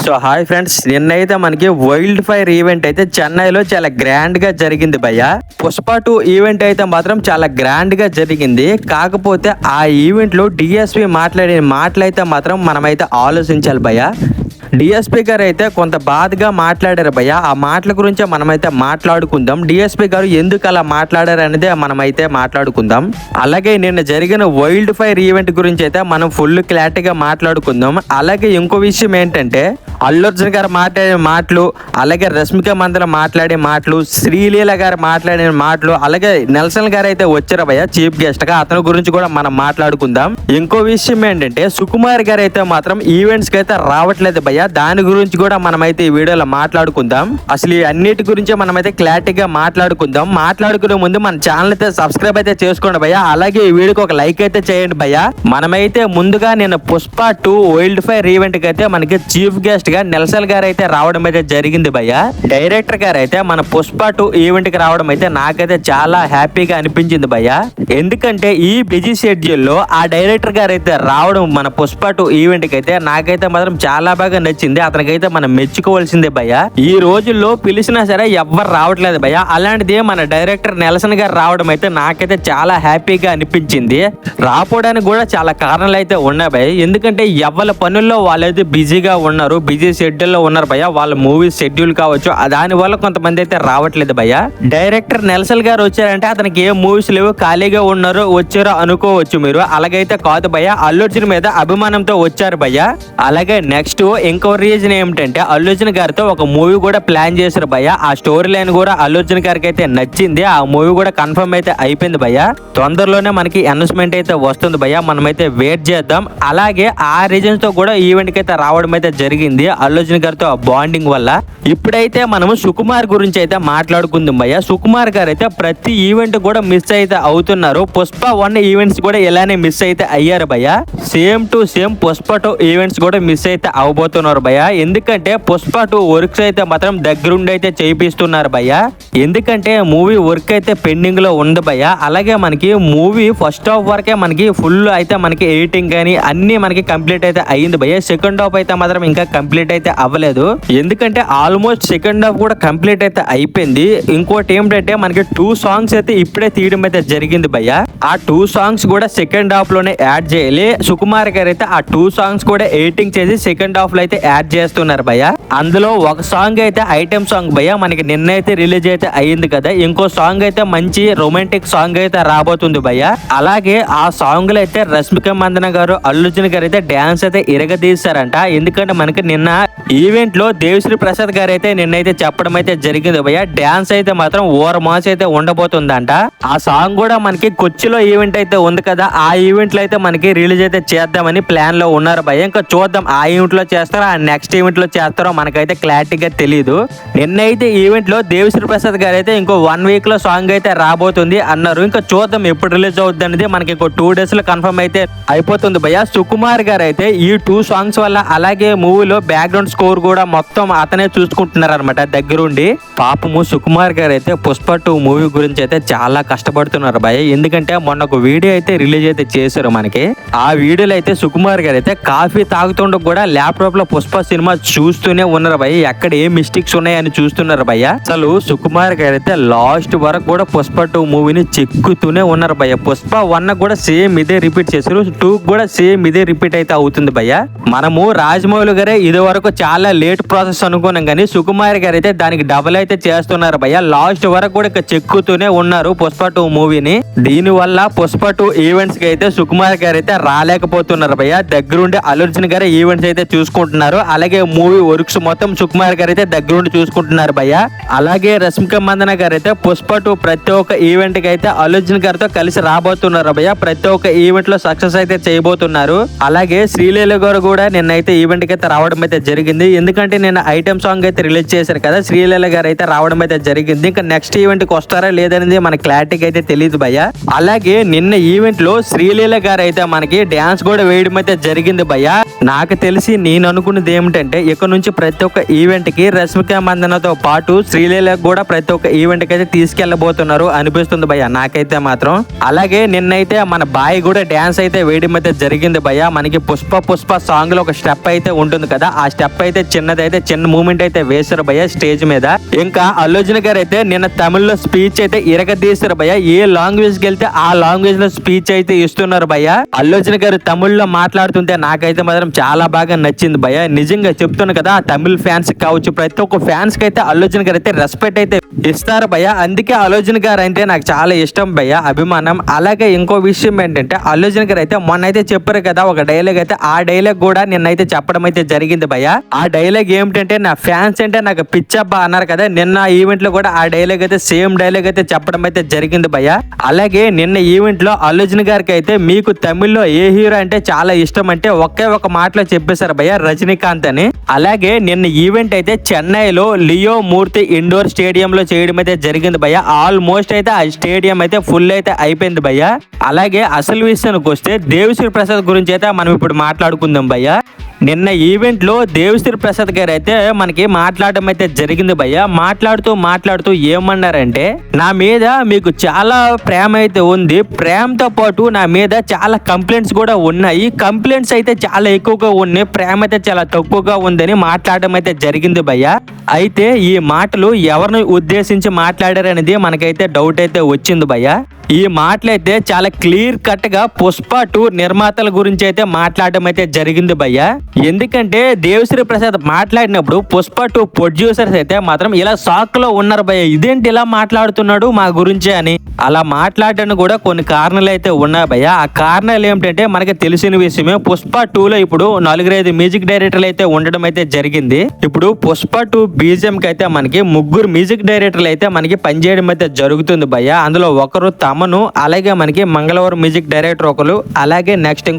So hi friends, నిన్నైతే మనకి wild fire event అయితే చెన్నైలో చాలా గ్రాండ్ గా జరిగింది భయ్య. పుష్ప 2 ఈవెంట్ అయితే మాత్రం చాలా గ్రాండ్ గా జరిగింది. కాకపోతే ఆ ఈవెంట్ లో డిఎస్పి మాట్లాడిన మాటలైతే మాత్రం మనమైతే ఆలోచించాలి భయ్య. డిఎస్పీ గారు అయితే కొంత బాధగా మాట్లాడారు భయ్య. ఆ మాటల గురించే మనమైతే మాట్లాడుకుందాం. డిఎస్పీ గారు ఎందుకు అలా మాట్లాడారు అనేది మనమైతే మాట్లాడుకుందాం. అలాగే నిన్న జరిగిన వైల్డ్ ఫైర్ ఈవెంట్ గురించి అయితే మనం ఫుల్ క్లారిటీగా మాట్లాడుకుందాం. అలాగే ఇంకో విషయం ఏంటంటే అల్లు అర్జున్ గారు మాట్లాడిన మాటలు, అలాగే రష్మిక మందన మాట్లాడే మాటలు, శ్రీలీల గారు మాట్లాడిన మాటలు, అలాగే నెల్సన్ గారు అయితే వచ్చారు భయ్య చీఫ్ గెస్ట్ గా. అతని గురించి కూడా మనం మాట్లాడుకుందాం. ఇంకో విషయం ఏంటంటే సుకుమార్ గారు అయితే మాత్రం ఈవెంట్స్ కి అయితే రావట్లేదు భయ్య. దాని గురించి కూడా మనమైతే ఈ వీడియోలో మాట్లాడుకుందాం. అసలు ఈ అన్నిటి గురించి మనమైతే క్లారిటీగా మాట్లాడుకుందాం. మాట్లాడుకునే ముందు మన ఛానల్ అయితే సబ్స్క్రైబ్ అయితే చేసుకోండి భయ్య. అలాగే ఈ వీడియోకి ఒక లైక్ అయితే చేయండి భయ్య. మనమైతే ముందుగా నేను పుష్ప 2 వైల్డ్ ఫైర్ ఈవెంట్ కి అయితే మనకి చీఫ్ గెస్ట్ గా నెల్సన్ గారు అయితే రావడం అయితే జరిగింది భయ్య. డైరెక్టర్ గారు అయితే మన పుష్ప 2 ఈవెంట్ కి రావడం అయితే నాకైతే చాలా హ్యాపీగా అనిపించింది భయ్య. ఎందుకంటే ఈ బిజీ షెడ్యూల్ లో ఆ డైరెక్టర్ గారు అయితే రావడం మన పుష్ప 2 ఈవెంట్ కి అయితే నాకైతే మాత్రం చాలా బాగా నచ్చింది. అతనికైతే మనం మెచ్చుకోవాల్సిందే భయ్య. ఈ రోజుల్లో పిలిచినా సరే ఎవ్వరు రావట్లేదు భయ్య. అలాంటిది మన డైరెక్టర్ నెల్సన్ గారు రావడం అయితే నాకైతే చాలా హ్యాపీగా అనిపించింది. రాపోవడానికి కూడా చాలా కారణాలు అయితే ఉన్నాయి భయ్య. ఎందుకంటే ఎవరి పనుల్లో వాళ్ళైతే బిజీగా ఉన్నారు, బిజీ షెడ్యూల్ లో ఉన్నారు భయ్య. వాళ్ళ మూవీ షెడ్యూల్ కావచ్చు, దాని వల్ల కొంతమంది అయితే రావట్లేదు భయ్య. డైరెక్టర్ నెల్సన్ గారు వచ్చారంటే అతనికి ఏ మూవీస్ లేవు, ఖాళీగా ఉన్నారు, వచ్చారో అనుకోవచ్చు మీరు. అలాగైతే కాదు భయ్య, అల్లు అర్జున్ మీద అభిమానంతో వచ్చారు భయ్య. అలాగే నెక్స్ట్ ఇంకో రీజన్ ఏమిటంటే అల్లు అర్జున్ గారితో ఒక మూవీ కూడా ప్లాన్ చేశారు భయ్య. ఆ స్టోరీ లైన్ కూడా అల్లు అర్జున్ గారికి అయితే నచ్చింది. ఆ మూవీ కూడా కన్ఫర్మ్ అయితే అయిపోయింది భయ్య. తొందరలోనే మనకి అనౌన్స్మెంట్ అయితే వస్తుంది భయ్య. మనమైతే వెయిట్ చేద్దాం. అలాగే ఆ రీజన్స్ తో కూడా ఈవెంట్ కి అయితే రావడం అయితే జరిగింది అల్లు అర్జున్ గారితో బాండింగ్ వల్ల. ఇప్పుడైతే మనము సుకుమార్ గురించి అయితే మాట్లాడుకుందాం భయ్య. సుకుమార్ గారు అయితే ప్రతి ఈవెంట్ కూడా మిస్ అయితే అవుతున్నారు. పుష్ప 1 ఈవెంట్స్ కూడా ఇలానే మిస్ అయితే అయ్యారు భయ్య. Same to same Pushpa 2 events కూడా మిస్ అయితే అవబోతున్నారు భయ్య. ఎందుకంటే పుష్ప 2 వర్క్స్ అయితే మాత్రం దగ్గరుండి అయితే చేయిస్తున్నారు భయ్య. ఎందుకంటే మూవీ వర్క్ అయితే పెండింగ్ లో ఉంది భయ్య. అలాగే మనకి మూవీ ఫస్ట్ హాఫ్ వరకే మనకి ఫుల్ అయితే మనకి ఎడిటింగ్ కానీ అన్ని మనకి కంప్లీట్ అయితే అయ్యింది భయ్య. సెకండ్ హాఫ్ అయితే మాత్రం ఇంకా కంప్లీట్ అయితే అవ్వలేదు. ఎందుకంటే ఆల్మోస్ట్ సెకండ్ హాఫ్ కూడా కంప్లీట్ అయితే అయిపోయింది. ఇంకోటి ఏమిటంటే మనకి 2 సాంగ్స్ అయితే ఇప్పుడే తీయడం అయితే జరిగింది భయ్య. ఆ 2 సాంగ్స్ కూడా సెకండ్ హాఫ్ లోనే యాడ్ చేయాలి. సుకుమార్ గారు అయితే ఆ 2 సాంగ్స్ కూడా ఎడిటింగ్ చేసి సెకండ్ హాఫ్ లో అయితే యాడ్ చేస్తున్నారు భయ్య. అందులో ఒక సాంగ్ అయితే ఐటెం సాంగ్ భయ్య, మనకి నిన్న అయితే రిలీజ్ అయితే అయ్యింది కదా. ఇంకో సాంగ్ అయితే మంచి రొమాంటిక్ సాంగ్ అయితే రాబోతుంది భయ్య. అలాగే ఆ సాంగ్ లో అయితే రష్మిక మందన గారు, అల్లు అర్జున్ గారు అయితే డాన్స్ అయితే ఇరగదీశారంట. ఎందుకంటే మనకి నిన్న ఈవెంట్ లో దేవిశ్రీ ప్రసాద్ గారు అయితే నిన్నైతే చెప్పడం అయితే జరిగింది భయ్య. డాన్స్ అయితే మాత్రం ఓవర్ మాస్ అయితే ఉండబోతుందంట. ఆ సాంగ్ కూడా మనకి కొచ్చిలో ఈవెంట్ అయితే ఉంది కదా, ఆ ఈవెంట్ లో అయితే మనకి రిలీజ్ అయితే చేద్దామని ప్లాన్ లో ఉన్నారు భయ్య. ఇంకా చూద్దాం ఆ ఈవెంట్ లో చేస్తారో ఆ నెక్స్ట్ ఈవెంట్ లో చేస్తారో మనకైతే క్లారిటీగా తెలియదు. నిన్నైతే ఈవెంట్ లో దేవిశ్రీ ప్రసాద్ గారు అయితే ఇంకో 1 వీక్ లో సాంగ్ అయితే రాబోతుంది అన్నారు. ఇంకా చూద్దాం ఎప్పుడు రిలీజ్ అవుతుంది అనేది. మనకి ఇంకో 2 డేస్ లో కన్ఫర్మ్ అయితే అయిపోతుంది భయ్య. సుకుమార్ గారు అయితే ఈ 2 సాంగ్స్ వల్ల అలాగే మూవీలో బ్యాక్గ్రౌండ్ స్కోర్ కూడా మొత్తం అతనే చూసుకుంటున్నారు అనమాట దగ్గరుండి. పాపము సుకుమార్ గారు అయితే పుష్ప 2 మూవీ గురించి అయితే చాలా కష్టపడుతున్నారు భయ్య. ఎందుకంటే మొన్న ఒక వీడియో అయితే రిలీజ్ అయితే చేశారు మనకి. ఆ వీడియోలో అయితే సుకుమార్ గారు అయితే కాఫీ తాగుతుండో కూడా ల్యాప్టాప్ లో పుష్ప సినిమా చూస్తూనే ఉన్నారు భయ్య. ఎక్కడ ఏ మిస్టేక్స్ ఉన్నాయని చూస్తున్నారు భయ్య. అసలు సుకుమార్ గారు అయితే లాస్ట్ వరకు కూడా పుష్ప 2 మూవీని చెక్కుతూనే ఉన్నారు భయ్య. పుష్ప 1 కూడా సేమ్ ఇదే రిపీట్ చేశారు, 2 కూడా సేమ్ ఇదే రిపీట్ అయితే అవుతుంది భయ్య. మనము రాజమౌళి గారే ఇది వరకు చాలా లేట్ ప్రాసెస్ అనుకున్నాం కానీ సుకుమార్ గారు అయితే దానికి డబుల్ అయితే చేస్తున్నారు భయ్య. లాస్ట్ వరకు కూడా ఇక చెక్కుతూనే ఉన్నారు పుష్ప 2 మూవీని. దీని వల్ల పుష్ప 2 ఈవెంట్స్ కి అయితే సుకుమార్ గారు అయితే రాలేకపోతున్నారు భయ్య. దగ్గరుండి అల్లు అర్జున్ గారు ఈవెంట్స్ అయితే చూసుకుంటున్నారు. అలాగే మూవీ వర్క్స్ మొత్తం సుకుమార్ గారు అయితే దగ్గరుండి చూసుకుంటున్నారు భయ్య. అలాగే రష్మిక మందన గారు అయితే పుష్ప 2 ప్రతి ఒక్క ఈవెంట్ కి అయితే అల్లు అర్జున్ గారితో కలిసి రాబోతున్నారు భయ్య. ప్రతి ఒక్క ఈవెంట్ లో సక్సెస్ అయితే చేయబోతున్నారు. అలాగే శ్రీలీల గారు కూడా నిన్నైతే ఈవెంట్ కి అయితే రావడం అయితే జరిగింది. ఎందుకంటే నిన్న ఐటెం సాంగ్ అయితే రిలీజ్ చేశారు కదా, శ్రీలీల గారు అయితే రావడం అయితే జరిగింది. ఇంకా నెక్స్ట్ ఈవెంట్ కి వస్తారా లేదనేది మన క్లారిటీగా అయితే తెలియదు భయ్య. అలాగే నిన్న ఈవెంట్ లో శ్రీలీల గారు అయితే మనకి డాన్స్ కూడా వేయడం అయితే జరిగింది భయ్య. నాకు తెలిసి నేను అనుకున్న అనుకున్నది ఏమిటంటే ఇక నుంచి ప్రతి ఒక్క ఈవెంట్ కి రష్మిక మందనతో పాటు శ్రీలీలకు కూడా ప్రతి ఒక్క ఈవెంట్ కి అయితే తీసుకెళ్లబోతున్నారు అనిపిస్తుంది భయ్య నాకైతే మాత్రం. అలాగే నిన్నైతే మన బాయ్ కూడా డాన్స్ అయితే వేయడం అయితే జరిగింది భయ్య. మనకి పుష్ప సాంగ్ లో ఒక స్టెప్ అయితే ఉంటుంది కదా, ఆ స్టెప్ అయితే చిన్న మూమెంట్ అయితే వేశారు భయ్య స్టేజ్ మీద. ఇంకా అల్లు అర్జున్ గారు అయితే నిన్న తమిళ్లో స్పీచ్ అయితే ఇరగదీశారు భయ్య. ఏ లాంగ్వేజ్ కి వెళ్తే ఆ లాంగ్వేజ్ లో స్పీచ్ అయితే ఇస్తున్నారు భయ్య. అల్లు అర్జున్ గారు తమిళ్లో మాట్లాడుతుంటే నాకైతే మాత్రం చాలా బాగా నచ్చింది భయ్య. నిజంగా చెప్తున్నా కదా, తమిళ్ ఫ్యాన్స్ కావచ్చు ప్రతి ఒక్క ఫ్యాన్స్ కి అయితే అల్లు అర్జున్ గారు అయితే రెస్పెక్ట్ అయితే ఇస్తారు భయ్య. అందుకే అల్లు అర్జున్ గారు అంటే నాకు చాలా ఇష్టం భయ్య, అభిమానం. అలాగే ఇంకో విషయం ఏంటంటే అల్లు అర్జున్ గారు అయితే మొన్న అయితే చెప్పారు కదా ఒక డైలాగ్ అయితే, ఆ డైలాగ్ కూడా నిన్నైతే చెప్పడం అయితే జరిగింది భయ్య. ఆ డైలాగ్ ఏమిటంటే నా ఫ్యాన్స్ అంటే నాకు పిచ్చబ్బా అన్నారు కదా, నిన్న ఈవెంట్ లో కూడా ఆ డైలాగ్ అయితే సేమ్ డైలాగ్ అయితే చెప్పడం అయితే జరిగింది భయ్య. అలాగే నిన్న ఈవెంట్ లో అల్లు అర్జున్ గారికి అయితే మీకు తమిళ్లో ఏ హీరో అంటే చాలా ఇష్టం అంటే ఒకే ఒక మాటలో చెప్పేశారు భయ్య, రజనీకాంత్ అని. అలాగే నిన్న ఈవెంట్ అయితే చెన్నైలో లియో మూర్తి ఇండోర్ స్టేడియం లో చేయడం అయితే జరిగింది భయ్య. ఆల్మోస్ట్ అయితే ఆ స్టేడియం అయితే ఫుల్ అయితే అయిపోయింది భయ్య. అలాగే అసలు విషయానికి వస్తే దేవిశ్రీ ప్రసాద్ గురించి అయితే మనం ఇప్పుడు మాట్లాడుకుందాం భయ్య. నిన్న ఈవెంట్ లో దేవిశ్రీ ప్రసాద్ గారు అయితే మనకి మాట్లాడడం అయితే జరిగింది భయ్య. మాట్లాడుతూ ఏమన్నారంటే నా మీద మీకు చాలా ప్రేమ అయితే ఉంది, ప్రేమతో పాటు నా మీద చాలా కంప్లైంట్స్ కూడా ఉన్నాయి, కంప్లైంట్స్ అయితే చాలా ఎక్కువగా ఉన్నాయి, ప్రేమ అయితే చాలా తక్కువగా ఉందని మాట్లాడడం అయితే జరిగింది భయ్య. అయితే ఈ మాటలు ఎవరిని ఉద్దేశించి మాట్లాడారనేది మనకైతే డౌట్ అయితే వచ్చింది భయ్య. ఈ మాటలైతే చాలా క్లియర్ కట్ గా పుష్ప 2 నిర్మాతల గురించి అయితే మాట్లాడడం అయితే జరిగింది భయ్య. ఎందుకంటే దేవిశ్రీ ప్రసాద్ మాట్లాడినప్పుడు పుష్ప 2 ప్రొడ్యూసర్స్ అయితే మాత్రం ఇలా షాక్ లో ఉన్నారు భయ్య, ఇదేంటి ఇలా మాట్లాడుతున్నాడు మా గురించి అని. అలా మాట్లాడడానికి కూడా కొన్ని కారణాలు అయితే ఉన్నాయి భయ్య. ఆ కారణాలు ఏమిటంటే మనకి తెలిసిన విషయమే, పుష్ప 2 లో ఇప్పుడు 4-5 మ్యూజిక్ డైరెక్టర్లు అయితే ఉండడం అయితే జరిగింది. ఇప్పుడు పుష్ప 2 బీజిఎం కి అయితే మనకి 3 మ్యూజిక్ డైరెక్టర్లు అయితే మనకి పనిచేయడం అయితే జరుగుతుంది భయ్య. అందులో ఒకరు తమను, అలాగే మనకి మంగళవారం మ్యూజిక్ డైరెక్టర్ ఒకరు, అలాగే నెక్స్ట్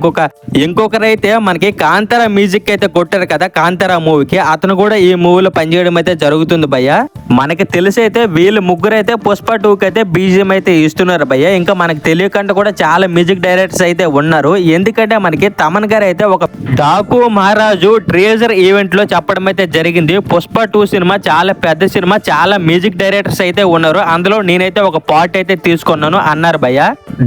ఇంకొకరైతే మనకి కాంతారా మ్యూజిక్ అయితే కొట్టారు కదా కాంతారా మూవీకి, అతను కూడా ఈ మూవీలో పనిచేయడం అయితే జరుగుతుంది భయ్య. మనకి తెలిసి అయితే వీళ్ళు ముగ్గురు అయితే పుష్ప 2 కి అయితే బీజిఎం అయితే ఇస్తున్నారు భయ్య. ఇంకా మనకి తెలియకుండా కూడా చాలా మ్యూజిక్ డైరెక్టర్స్ అయితే ఉన్నారు. ఎందుకంటే మనకి తమన్ గారు అయితే ఒక డాకు మహారాజు ట్రేజర్ ఈవెంట్ లో చెప్పడం అయితే జరిగింది, పుష్ప 2 సినిమా చాలా పెద్ద సినిమా, చాలా మ్యూజిక్ డైరెక్టర్స్ అయితే ఉన్నారు, అందులో నేనైతే ఒక పార్ట్ అయితే తీసుకున్నాను అన్నారు భయ్య.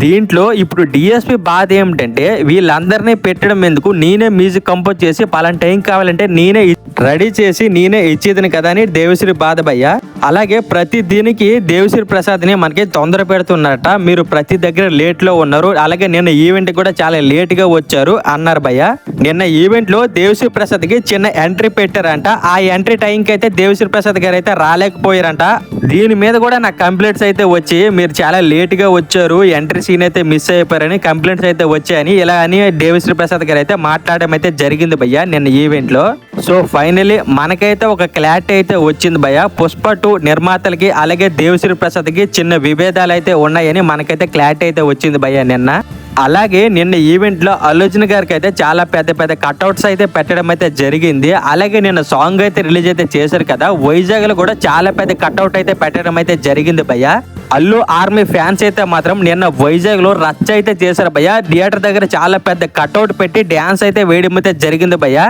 దీంట్లో ఇప్పుడు డిఎస్పి బాధ ఏమిటంటే వీళ్ళందరినీ పెట్టడం ఎందుకు, నేనే మ్యూజిక్ కంపోజ్ చేసి పలానా టైం కావాలంటే నేనే రెడీ చేసి నేనే ఇచ్చేదని కదా అని దేవిశ్రీ బాధ భయ్య. అలాగే ప్రతి దీనికి దేవిశ్రీ ప్రసాద్ ని మనకి తొందర పెడుతున్నారట, మీరు ప్రతి దగ్గర లేట్ లో ఉన్నారు, అలాగే నిన్న ఈవెంట్ కూడా చాలా లేట్ గా వచ్చారు అన్నారు భయ్య. నిన్న ఈవెంట్ లో దేవిశ్రీ ప్రసాద్ కి చిన్న ఎంట్రీ పెట్టారంట, ఆ ఎంట్రీ టైం కి అయితే దేవిశ్రీ ప్రసాద్ గారు అయితే రాలేకపోయారంట. దీని మీద కూడా నాకు కంప్లైంట్స్ అయితే వచ్చి మీరు చాలా లేట్ గా వచ్చారు, ఎంట్రీ సీన్ అయితే మిస్ అయిపోయారని కంప్లైంట్స్ అయితే వచ్చాయని ఇలా అని దేవిశ్రీ ప్రసాద్ గారు అయితే మాట్లాడడం అయితే జరిగింది భయ్య నిన్న ఈవెంట్ లో. సో ఫైనలీ మనకైతే ఒక క్లారిటీ అయితే వచ్చింది భయ్య, పుష్ప 2 నిర్మాతలకి అలాగే దేవిశ్రీ ప్రసాద్ కి చిన్న విభేదాలు అయితే ఉన్నాయని మనకైతే క్లారిటీ అయితే వచ్చింది భయ్య నిన్న. అలాగే నిన్న ఈవెంట్ లో అల్లు అర్జున్ గారికి అయితే చాలా పెద్ద కట్అవుట్స్ అయితే పెట్టడం అయితే జరిగింది. అలాగే నిన్న సాంగ్ అయితే రిలీజ్ అయితే చేశారు కదా, వైజాగ్ లో కూడా చాలా పెద్ద కట్అవుట్ అయితే పెట్టడం అయితే జరిగింది భయ్య. అల్లు ఆర్మీ ఫ్యాన్స్ అయితే మాత్రం నిన్న వైజాగ్ లో రచ్చ అయితే చేశారు భయ్య. థియేటర్ దగ్గర చాలా పెద్ద కట్అవుట్ పెట్టి డ్యాన్స్ అయితే వేయడం అయితే జరిగింది భయ్య.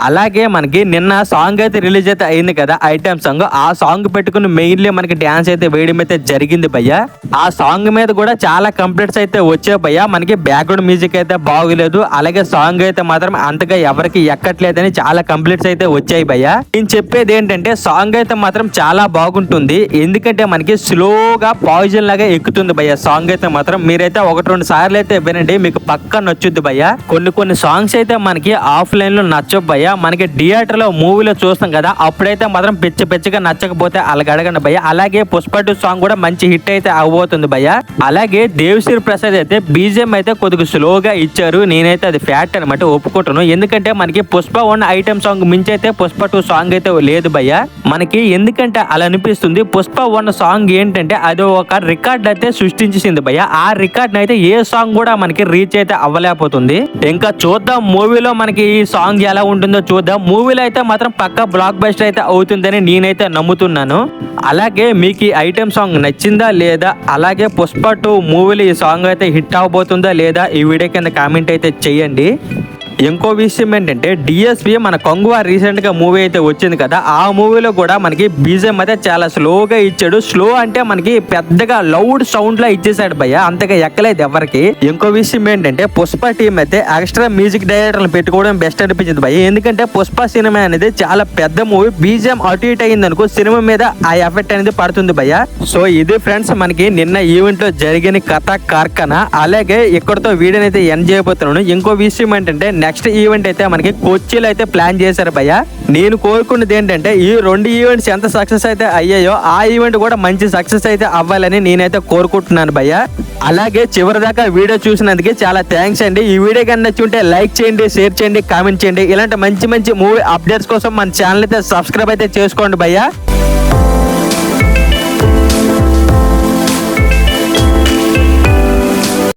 అలాగే మనకి నిన్న సాంగ్ అయితే రిలీజ్ అయితే అయింది కదా ఐటమ్ సాంగ్, ఆ సాంగ్ పెట్టుకుని మెయిన్లీ మనకి డ్యాన్స్ అయితే వేయడం అయితే జరిగింది భయ్య. ఆ సాంగ్ మీద కూడా చాలా కంప్లైంట్స్ అయితే వచ్చాయి భయ్య, మనకి బ్యాక్గ్రౌండ్ మ్యూజిక్ అయితే బాగోలేదు, అలాగే సాంగ్ అయితే మాత్రం అంతగా ఎవరికి ఎక్కట్లేదని చాలా కంప్లైంట్స్ అయితే వచ్చాయి భయ్య. నేను చెప్పేది ఏంటంటే సాంగ్ అయితే మాత్రం చాలా బాగుంటుంది, ఎందుకంటే మనకి స్లోగా పాయిజన్ లాగా ఎక్కుతుంది భయ్య సాంగ్ అయితే మాత్రం. మీరైతే 1-2 సార్లు అయితే వినండి, మీకు పక్కా నచ్చుద్ది భయ్య. కొన్ని సాంగ్స్ అయితే మనకి ఆఫ్లైన్ లో నచ్చవు భయ్య, మనకి థియేటర్ లో మూవీలో చూస్తాం కదా అప్పుడైతే మాత్రం పిచ్చిగా నచ్చకపోతే అలాగే అడగండి భయ్య. అలాగే పుష్ప 2 సాంగ్ కూడా మంచి హిట్ అయితే అవబోతుంది భయ్య. అలాగే దేవిశ్రీ ప్రసాద్ అయితే బీజిఎం అయితే కొద్దిగా స్లోగా ఇచ్చారు, నేనైతే అది ఫ్యాక్ట్ అనమాట ఒప్పుకుంటాను. ఎందుకంటే మనకి పుష్ప 1 ఐటమ్ సాంగ్ మించి అయితే పుష్ప 2 సాంగ్ అయితే లేదు భయ్య మనకి. ఎందుకంటే అలా అనిపిస్తుంది, పుష్ప 1 సాంగ్ ఏంటంటే అది ఒక రికార్డ్ అయితే సృష్టించింది భయ్య, ఆ రికార్డ్ అయితే ఏ సాంగ్ కూడా మనకి రీచ్ అయితే అవ్వలేకపోతుంది. ఇంకా చూద్దాం మూవీలో మనకి ఈ సాంగ్ ఎలా ఉంటుందో చూద్దాం. మూవీలో అయితే మాత్రం పక్కా బ్లాక్ బస్టర్ అయితే అవుతుందని నేనైతే నమ్ముతున్నాను. అలాగే మీకు ఈ ఐటమ్ సాంగ్ నచ్చిందా లేదా, అలాగే పుష్ప 2 మూవీలో ఈ సాంగ్ అయితే హిట్ అవబోతుందా లేదా ఈ వీడియో కింద కామెంట్ అయితే చేయండి. ఇంకో విషయం ఏంటంటే డిఎస్పి మన కొంగువా రీసెంట్ గా మూవీ అయితే వచ్చింది కదా, ఆ మూవీలో కూడా మనకి బీజం అయితే చాలా స్లోగా ఇచ్చాడు. స్లో అంటే మనకి పెద్దగా లౌడ్ సౌండ్ లా ఇచ్చేసాడు భయ్య, అంతగా ఎక్కలేదు ఎవరికి. ఇంకో విషయం ఏంటంటే పుష్ప టీం అయితే ఎక్స్ట్రా మ్యూజిక్ డైరెక్టర్లు పెట్టుకోవడం బెస్ట్ అనిపించింది భయ్య. ఎందుకంటే పుష్ప సినిమా అనేది చాలా పెద్ద మూవీ, బీజిఎం అటు ఇటు అయింది అనుకో సినిమా మీద ఆ ఎఫెక్ట్ అనేది పడుతుంది భయ్య. సో ఇది ఫ్రెండ్స్ మనకి నిన్న ఈవెంట్ లో జరిగిన కథ కార్ఖానా. అలాగే ఇక్కడతో వీడియోని అయితే ఎండ్ చేయబోతున్నాను. ఇంకో విషయం ఏంటంటే నెక్స్ట్ ఈవెంట్ అయితే మనకి కొచ్చిలో అయితే ప్లాన్ చేశారు భయ్య. నేను కోరుకున్నది ఏంటంటే ఈ 2 ఈవెంట్స్ ఎంత సక్సెస్ అయితే అయ్యాయో ఆ ఈవెంట్ కూడా మంచి సక్సెస్ అయితే అవ్వాలని నేనైతే కోరుకుంటున్నాను భయ్య. అలాగే చివరిదాకా వీడియో చూసినందుకు చాలా థ్యాంక్స్ అండి. ఈ వీడియో కన్నా నచ్చుంటే లైక్ చేయండి, షేర్ చేయండి, కామెంట్ చేయండి. ఇలాంటి మంచి మంచి మూవీ అప్డేట్స్ కోసం మన ఛానల్ అయితే సబ్స్క్రైబ్ అయితే చేసుకోండి భయ్య.